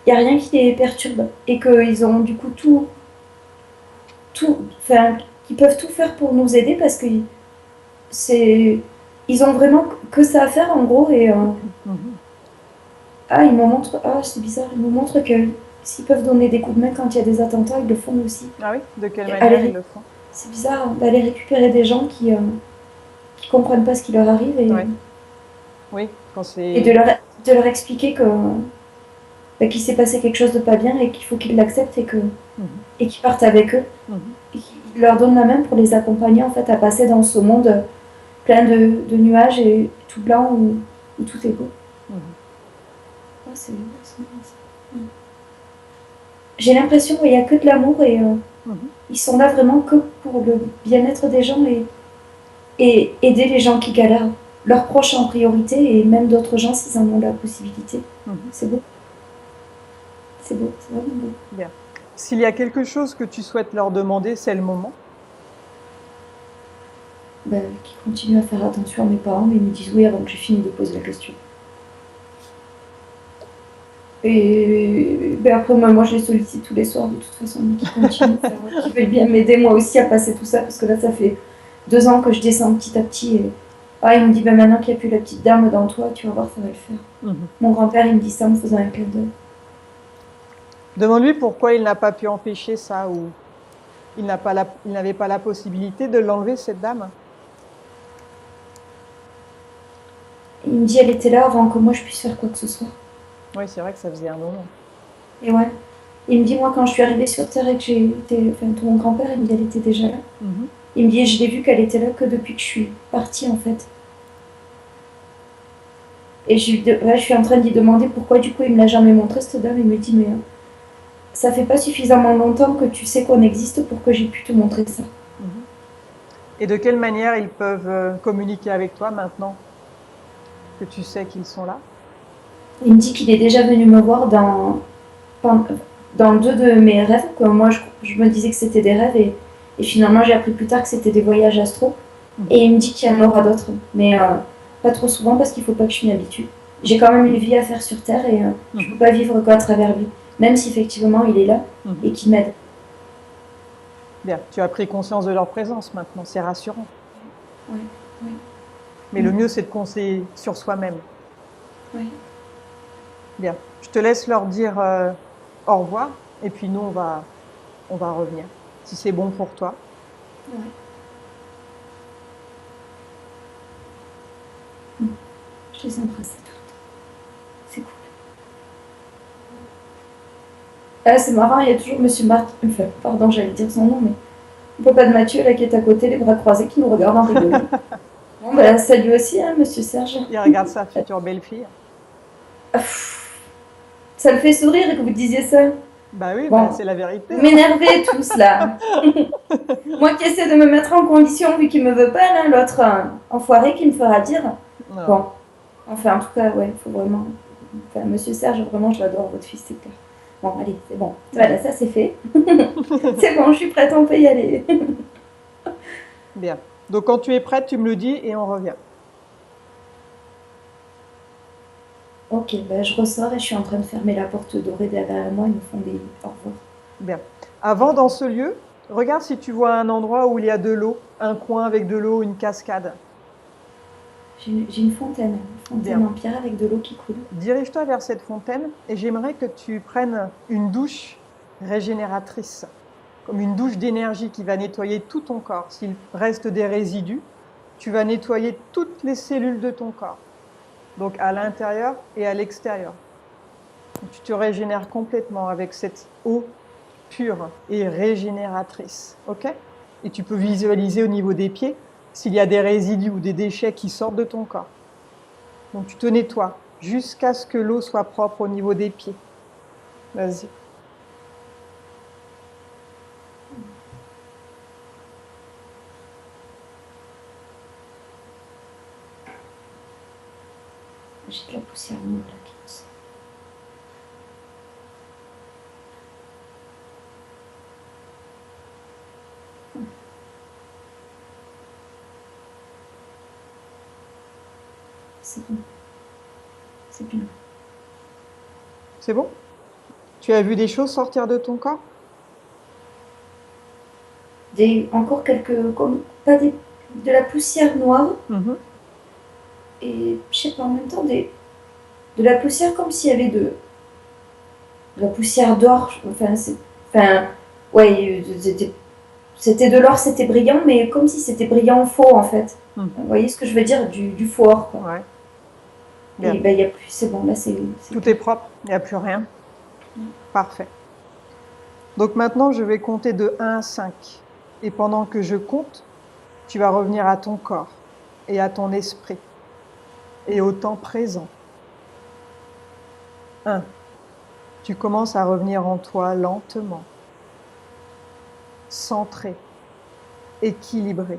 n'y a rien qui les perturbe, et qu'ils ont du coup qu'ils peuvent tout faire pour nous aider parce que ils ont vraiment que ça à faire en gros. Et ils me montrent, c'est bizarre, ils me montrent que s'ils peuvent donner des coups de main quand il y a des attentats, ils le font aussi.
Ah oui, de quelle manière ils le font?
C'est bizarre d'aller récupérer des gens qui comprennent pas ce qui leur arrive et,
oui, quand c'est...
et de leur expliquer que qu'il s'est passé quelque chose de pas bien et qu'il faut qu'ils l'acceptent et qu'ils partent avec eux. Et qu'ils leur donnent la main pour les accompagner en fait à passer dans ce monde plein de nuages et tout blanc où tout est beau. J'ai l'impression qu'il n'y a que de l'amour et ils sont là vraiment que pour le bien-être des gens et aider les gens qui galèrent, leurs proches en priorité et même d'autres gens s'ils en ont la possibilité. C'est beau. C'est beau, c'est vraiment beau.
Bien. S'il y a quelque chose que tu souhaites leur demander, c'est le moment.
Qu'ils continuent à faire attention à mes parents, mais ils me disent oui avant que j'ai fini de poser la question. Et après, moi, je les sollicite tous les soirs de toute façon, mais qu'ils continuent, qu'ils veulent bien m'aider moi aussi à passer tout ça, parce que là, ça fait 2 ans que je descends petit à petit. Et il me dit maintenant qu'il n'y a plus la petite dame dans toi, tu vas voir, ça va le faire. Mon grand-père, il me dit ça en me faisant un clin d'œil.
Demande-lui pourquoi il n'a pas pu empêcher ça ou il n'avait pas la possibilité de l'enlever, cette dame.
Il me dit elle était là avant que moi je puisse faire quoi que ce soit.
Oui, c'est vrai que ça faisait un moment.
Et ouais. Il me dit moi quand je suis arrivée sur Terre et que mon grand-père, il me dit elle était déjà là. Il me dit je l'ai vu qu'elle était là que depuis que je suis partie en fait. Et je suis en train d'y demander pourquoi du coup il me l'a jamais montré cette dame. Il me dit mais ça fait pas suffisamment longtemps que tu sais qu'on existe pour que j'ai pu te montrer ça.
Et de quelle manière ils peuvent communiquer avec toi maintenant que tu sais qu'ils sont là?
Il me dit qu'il est déjà venu me voir dans 2 de mes rêves, que moi je me disais que c'était des rêves et finalement j'ai appris plus tard que c'était des voyages astro. Et il me dit qu'il y en aura d'autres, mais pas trop souvent parce qu'il faut pas que je m'y habitue. J'ai quand même une vie à faire sur Terre et je peux pas vivre qu'à travers lui, même si effectivement il est là et qu'il m'aide.
Bien, tu as pris conscience de leur présence maintenant, c'est rassurant.
Oui.
Mais le mieux, c'est de compter sur soi-même.
Oui.
Bien, je te laisse leur dire au revoir, et puis nous, on va revenir, si c'est bon pour toi.
Oui. Je les embrasse toutes. C'est cool. C'est marrant, il y a toujours Monsieur Martin, pardon, j'allais dire son nom, mais le papa de Mathieu, là, qui est à côté, les bras croisés, qui nous regarde en rigolant. Bon, salut aussi, hein, Monsieur Serge.
Il regarde sa future belle-fille.
Ça le fait sourire que vous disiez ça.
Bah oui,
Bon,
c'est la vérité.
vous m'énervez tous là. Moi qui essaie de me mettre en condition, vu qu'il me veut pas, là, l'autre enfoiré qui me fera dire.
Non.
Bon, enfin, en tout cas, ouais, il faut vraiment. Enfin, Monsieur Serge, vraiment, je l'adore, votre fils, c'est clair. Bon, allez, c'est bon. Voilà, ça c'est fait. C'est bon, je suis prête, on peut y aller.
Bien. Donc quand tu es prête, tu me le dis et on revient.
Ok, ben, je ressors et je suis en train de fermer la porte dorée derrière moi. Ils me font des au revoir.
Bien. Avant, dans ce lieu, regarde si tu vois un endroit où il y a de l'eau, un coin avec de l'eau, une cascade.
J'ai une fontaine
Bien.
en pierre avec de l'eau qui coule.
Dirige-toi vers cette fontaine et j'aimerais que tu prennes une douche régénératrice, comme une douche d'énergie qui va nettoyer tout ton corps. S'il reste des résidus, tu vas nettoyer toutes les cellules de ton corps, donc à l'intérieur et à l'extérieur. Tu te régénères complètement avec cette eau pure et régénératrice, ok? Et tu peux visualiser au niveau des pieds s'il y a des résidus ou des déchets qui sortent de ton corps. Donc tu te nettoies jusqu'à ce que l'eau soit propre au niveau des pieds. Vas-y.
J'ai de la poussière noire là qui me sort. C'est bon. C'est bien.
C'est bon? Tu as vu des choses sortir de ton corps?
Encore quelques. Pas de la poussière noire. Et je sais pas, en même temps, de la poussière comme s'il y avait de la poussière d'or. Ouais, c'était de l'or, c'était brillant, mais comme si c'était brillant faux en fait. Vous voyez ce que je veux dire? Du faux or, quoi.
Ouais.
Bien. Et ben, il y a plus, c'est bon, là
Tout est propre, il n'y a plus rien. Parfait. Donc maintenant, je vais compter de 1 à 5. Et pendant que je compte, tu vas revenir à ton corps et à ton esprit et au temps présent. 1. Tu commences à revenir en toi lentement, centré, équilibré.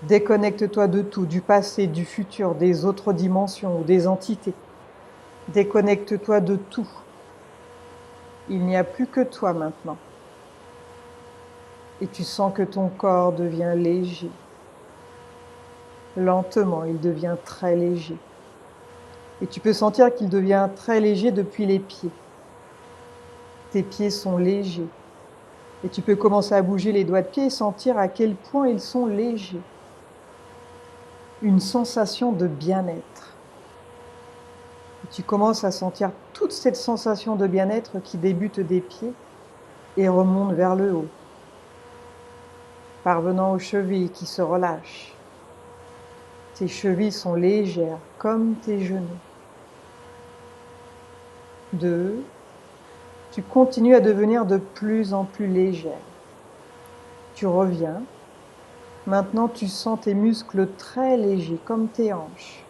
Déconnecte-toi de tout, du passé, du futur, des autres dimensions ou des entités. Déconnecte-toi de tout. Il n'y a plus que toi maintenant. Et tu sens que ton corps devient léger. Lentement, il devient très léger. Et tu peux sentir qu'il devient très léger depuis les pieds. Tes pieds sont légers. Et tu peux commencer à bouger les doigts de pied et sentir à quel point ils sont légers. Une sensation de bien-être. Et tu commences à sentir toute cette sensation de bien-être qui débute des pieds et remonte vers le haut, parvenant aux chevilles qui se relâchent. Tes chevilles sont légères comme tes genoux. 2. Tu continues à devenir de plus en plus légère. Tu reviens. Maintenant, tu sens tes muscles très légers, comme tes hanches.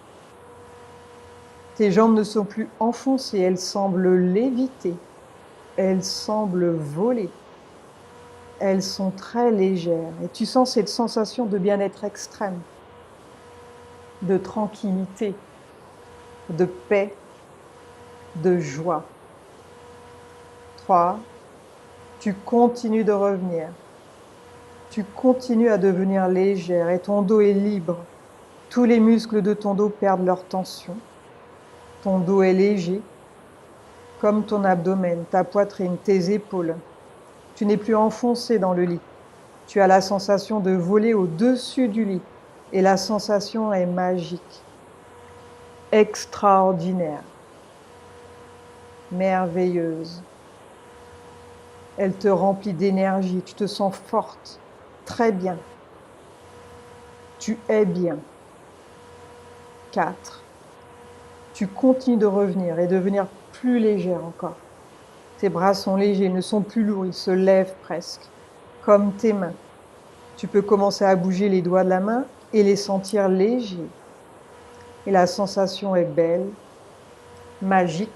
Tes jambes ne sont plus enfoncées, elles semblent léviter. Elles semblent voler. Elles sont très légères. Et tu sens cette sensation de bien-être extrême, de tranquillité, de paix, de joie. 3. Tu continues de revenir. Tu continues à devenir légère et ton dos est libre. Tous les muscles de ton dos perdent leur tension. Ton dos est léger, comme ton abdomen, ta poitrine, tes épaules. Tu n'es plus enfoncé dans le lit. Tu as la sensation de voler au-dessus du lit et la sensation est magique, extraordinaire, merveilleuse. Elle te remplit d'énergie, tu te sens forte, très bien. Tu es bien. 4. Tu continues de revenir et devenir plus légère encore. Tes bras sont légers, ils ne sont plus lourds, ils se lèvent presque, comme tes mains. Tu peux commencer à bouger les doigts de la main et les sentir légers. Et la sensation est belle, magique.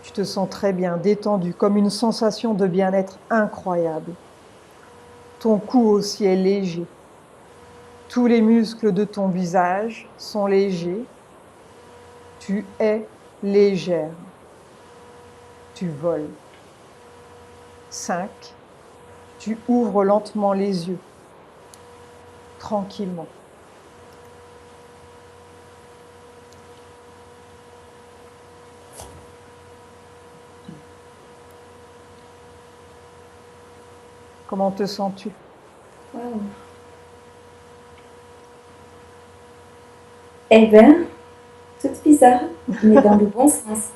Tu te sens très bien, détendu, comme une sensation de bien-être incroyable. Ton cou aussi est léger. Tous les muscles de ton visage sont légers. Tu es légère. Tu voles. 5. Tu ouvres lentement les yeux, tranquillement. Comment te sens-tu?
Wow. Eh ben, tout bizarre, mais dans le bon sens.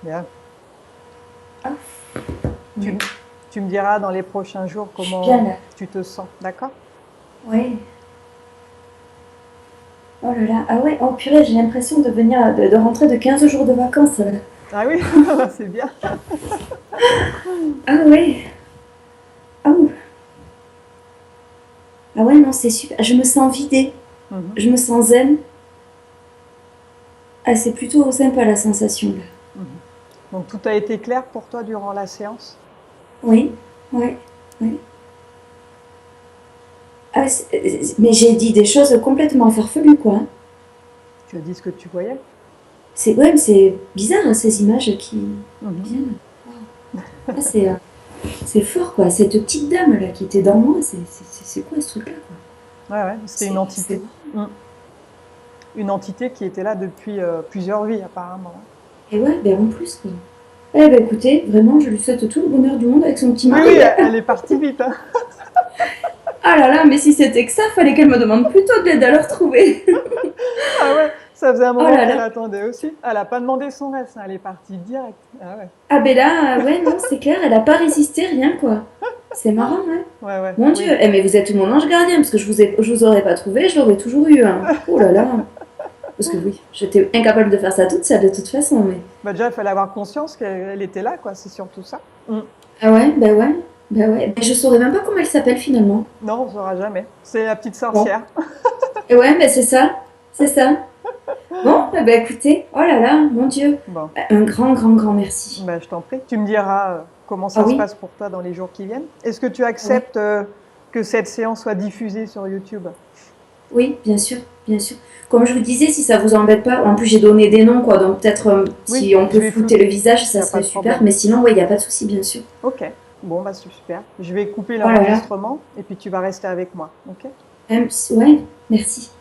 Bien.
Ah.
Tu me diras dans les prochains jours comment tu te sens, d'accord?
Oui. Oh là là, ah ouais, oh purée, j'ai l'impression de venir, de rentrer de 15 jours de vacances. Là.
Ah oui, c'est bien.
Ah ouais. Ah, ah ouais, non, c'est super. Je me sens vidée. Je me sens zen. Ah, c'est plutôt sympa la sensation là.
Donc tout a été clair pour toi durant la séance?
Oui, oui, oui. Ah, mais j'ai dit des choses complètement farfelues, quoi.
Tu as dit ce que tu voyais?
Ouais, c'est bizarre, hein, ces images qui viennent. Wow. Ah, c'est fort, quoi. Cette petite dame là qui était dans moi, c'est quoi ce truc-là, quoi?
Ouais, c'est une entité. Une entité qui était là depuis plusieurs vies, apparemment.
Et ouais, ben en plus, quoi. Eh ben écoutez, vraiment, je lui souhaite tout le bonheur du monde avec son petit mari.
Oui, elle est partie vite. Hein.
Ah là là, mais si c'était que ça, fallait qu'elle me demande plutôt de l'aide à le retrouver.
Ah ouais, ça faisait un moment qu'elle attendait aussi. Elle n'a pas demandé son reste, hein, elle est partie direct. Ah ouais.
Ah ben là, ouais, non, c'est clair, elle n'a pas résisté, rien, quoi. C'est marrant, hein.
Ouais.
Mon Dieu, mais vous êtes mon ange gardien, parce que je vous aurais pas trouvé, je l'aurais toujours eu. Hein. Oh là là. Parce que oui, j'étais incapable de faire ça toute seule de toute façon. Mais...
Bah déjà, il fallait avoir conscience qu'elle était là, quoi. C'est surtout ça.
Ah ouais, bah ouais. Bah ouais. Je saurais même pas comment elle s'appelle finalement.
Non, on ne saura jamais. C'est la petite sorcière.
Bon. Et ouais, bah c'est ça. C'est ça. Bon, bah écoutez, oh là là, mon Dieu.
Bon.
Un grand merci.
Bah, je t'en prie. Tu me diras comment ça se passe pour toi dans les jours qui viennent. Est-ce que tu acceptes que cette séance soit diffusée sur YouTube?
Oui, bien sûr, bien sûr. Comme je vous disais, si ça vous embête pas, en plus j'ai donné des noms, quoi, donc peut-être si on peut flouter le visage, ça serait super. Mais sinon, il n'y a pas de souci, bien sûr.
Ok, bon, bah super. Je vais couper l'enregistrement et puis tu vas rester avec moi, ok?
Ouais, merci.